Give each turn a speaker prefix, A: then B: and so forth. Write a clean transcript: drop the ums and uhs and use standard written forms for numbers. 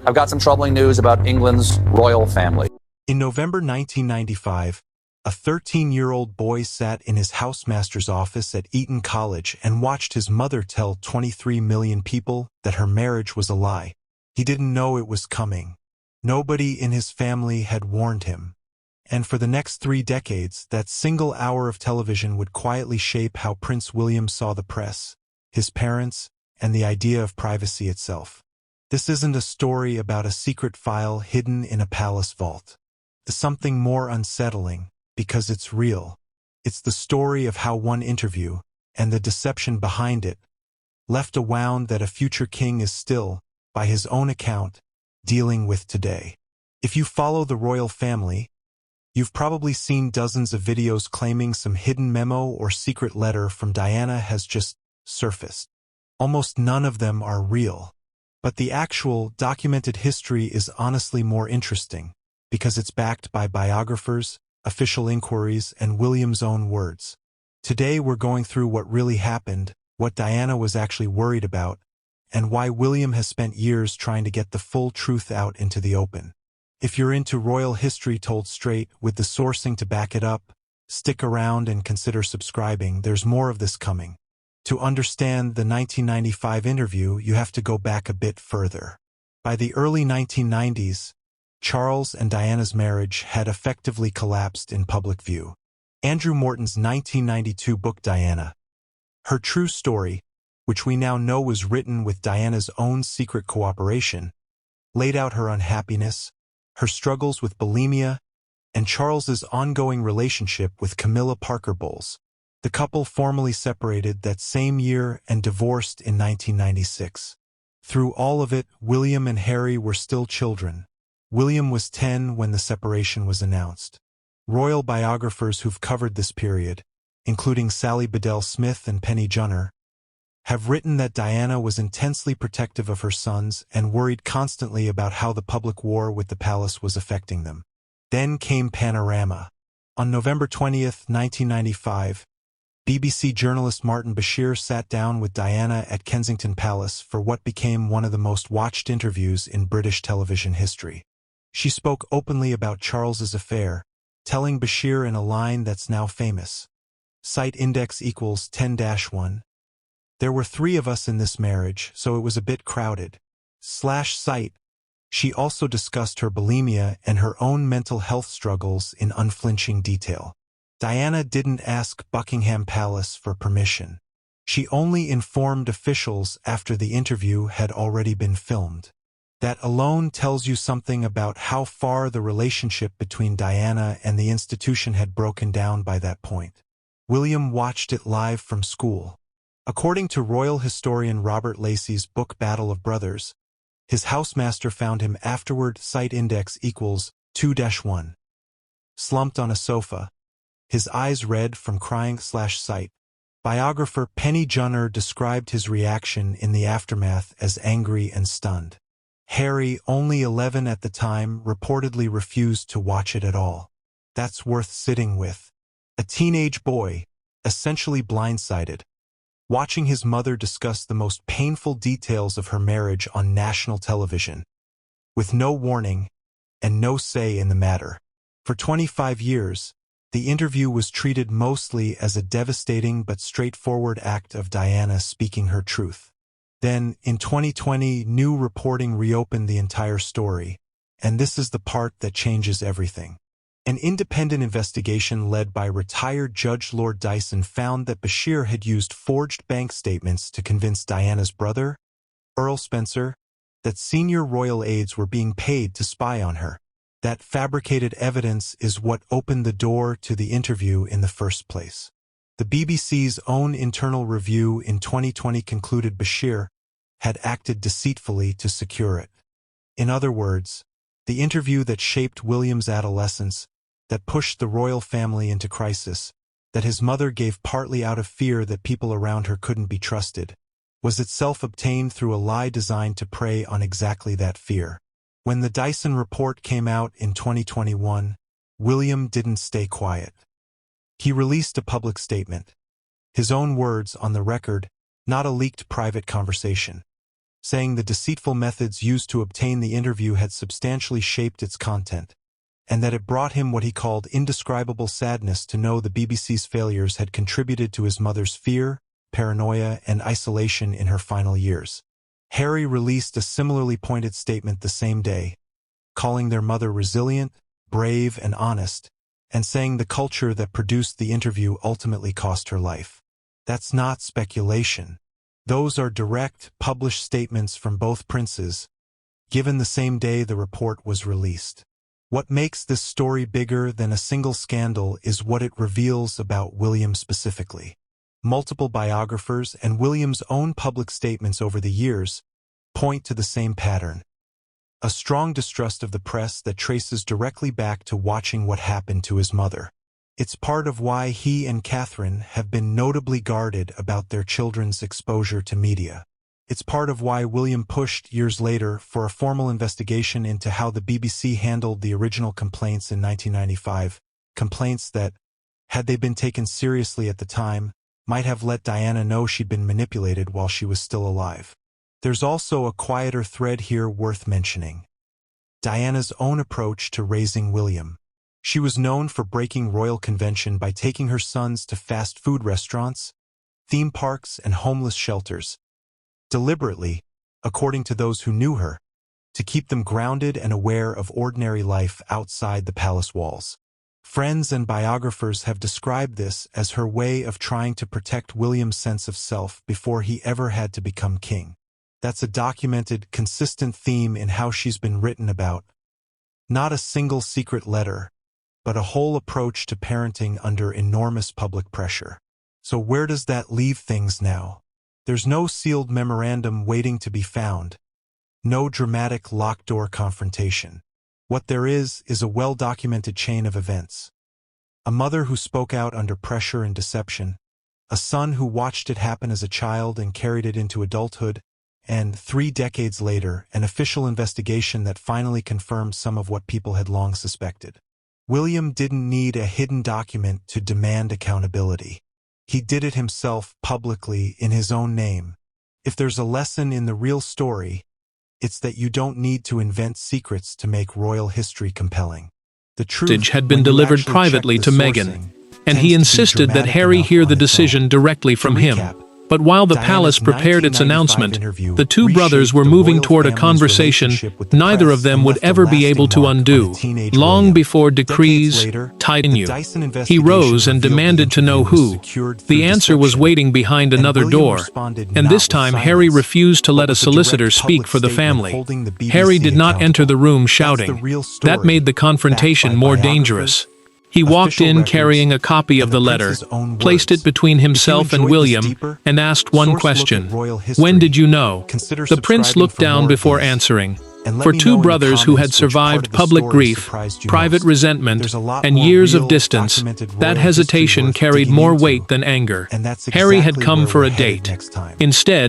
A: I've got some troubling news about England's royal family.
B: In November 1995, a 13-year-old boy sat in his housemaster's office at Eton College and watched his mother tell 23 million people that her marriage was a lie. He didn't know it was coming. Nobody in his family had warned him. And for the next 3 decades, that single hour of television would quietly shape how Prince William saw the press, his parents, and the idea of privacy itself. This isn't a story about a secret file hidden in a palace vault. It's something more unsettling, because it's real. It's the story of how one interview, and the deception behind it, left a wound that a future king is still, by his own account, dealing with today. If you follow the royal family, you've probably seen dozens of videos claiming some hidden memo or secret letter from Diana has just surfaced. Almost none of them are real. But the actual, documented history is honestly more interesting, because it's backed by biographers, official inquiries, and William's own words. Today we're going through what really happened, what Diana was actually worried about, and why William has spent years trying to get the full truth out into the open. If you're into royal history told straight, with the sourcing to back it up, stick around and consider subscribing. There's more of this coming. To understand the 1995 interview, you have to go back a bit further. By the early 1990s, Charles and Diana's marriage had effectively collapsed in public view. Andrew Morton's 1992 book Diana, Her True Story, which we now know was written with Diana's own secret cooperation, laid out her unhappiness, her struggles with bulimia, and Charles's ongoing relationship with Camilla Parker Bowles. The couple formally separated that same year and divorced in 1996. Through all of it, William and Harry were still children. William was 10 when the separation was announced. Royal biographers who've covered this period, including Sally Bedell Smith and Penny Junor, have written that Diana was intensely protective of her sons and worried constantly about how the public war with the palace was affecting them. Then came Panorama. On November 20th, 1995, BBC journalist Martin Bashir sat down with Diana at Kensington Palace for what became one of the most watched interviews in British television history. She spoke openly about Charles's affair, telling Bashir in a line that's now famous. Site index equals 10-1. There were 3 of us in this marriage, so it was a bit crowded. /site. She also discussed her bulimia and her own mental health struggles in unflinching detail. Diana didn't ask Buckingham Palace for permission. She only informed officials after the interview had already been filmed. That alone tells you something about how far the relationship between Diana and the institution had broken down by that point. William watched it live from school. According to royal historian Robert Lacey's book Battle of Brothers, his housemaster found him afterward, site index equals 2-1. Slumped on a sofa, his eyes red from crying/site. Biographer Penny Junor described his reaction in the aftermath as angry and stunned. Harry, only 11 at the time, reportedly refused to watch it at all. That's worth sitting with. A teenage boy, essentially blindsided, watching his mother discuss the most painful details of her marriage on national television, with no warning and no say in the matter. For 25 years, the interview was treated mostly as a devastating but straightforward act of Diana speaking her truth. Then, in 2020, new reporting reopened the entire story, and this is the part that changes everything. An independent investigation led by retired Judge Lord Dyson found that Bashir had used forged bank statements to convince Diana's brother, Earl Spencer, that senior royal aides were being paid to spy on her. That fabricated evidence is what opened the door to the interview in the first place. The BBC's own internal review in 2020 concluded Bashir had acted deceitfully to secure it. In other words, the interview that shaped William's adolescence, that pushed the royal family into crisis, that his mother gave partly out of fear that people around her couldn't be trusted, was itself obtained through a lie designed to prey on exactly that fear. When the Dyson report came out in 2021, William didn't stay quiet. He released a public statement. His own words on the record, not a leaked private conversation. saying the deceitful methods used to obtain the interview had substantially shaped its content, and that it brought him what he called indescribable sadness to know the BBC's failures had contributed to his mother's fear, paranoia, and isolation in her final years. Harry released a similarly pointed statement the same day, calling their mother resilient, brave, and honest, and saying the culture that produced the interview ultimately cost her life. That's not speculation. Those are direct, published statements from both princes, given the same day the report was released. What makes this story bigger than a single scandal is what it reveals about William specifically. Multiple biographers and William's own public statements over the years point to the same pattern. A strong distrust of the press that traces directly back to watching what happened to his mother. It's part of why he and Catherine have been notably guarded about their children's exposure to media. It's part of why William pushed years later for a formal investigation into how the BBC handled the original complaints in 1995, complaints that, had they been taken seriously at the time, might have let Diana know she'd been manipulated while she was still alive. There's also a quieter thread here worth mentioning. Diana's own approach to raising William. She was known for breaking royal convention by taking her sons to fast food restaurants, theme parks, and homeless shelters, deliberately, according to those who knew her, to keep them grounded and aware of ordinary life outside the palace walls. Friends and biographers have described this as her way of trying to protect William's sense of self before he ever had to become king. That's a documented, consistent theme in how she's been written about. Not a single secret letter, but a whole approach to parenting under enormous public pressure. So where does that leave things now? There's no sealed memorandum waiting to be found. No dramatic locked-door confrontation. What there is a well-documented chain of events. A mother who spoke out under pressure and deception, a son who watched it happen as a child and carried it into adulthood, and 3 decades later, an official investigation that finally confirmed some of what people had long suspected. William didn't need a hidden document to demand accountability. He did it himself publicly in his own name. If there's a lesson in the real story, it's that you don't need to invent secrets to make royal history compelling. The truth
C: Had been delivered privately to Meghan, and he insisted that Harry hear the decision directly from him. But while the palace prepared its announcement, the two brothers were moving toward a conversation neither of them would ever be able to undo. Long before decrees tightened you, he rose and demanded to know who. The answer was waiting behind another door, and this time Harry refused to let a solicitor speak for the family. Harry did not enter the room shouting. That made the confrontation more dangerous. He walked in carrying a copy of the letter, placed it between himself and William, and asked one question. When did you know? The prince looked down before answering. For two brothers who had survived public grief, private resentment, and years of distance, that hesitation carried more weight than anger. Harry had come for a date. Instead,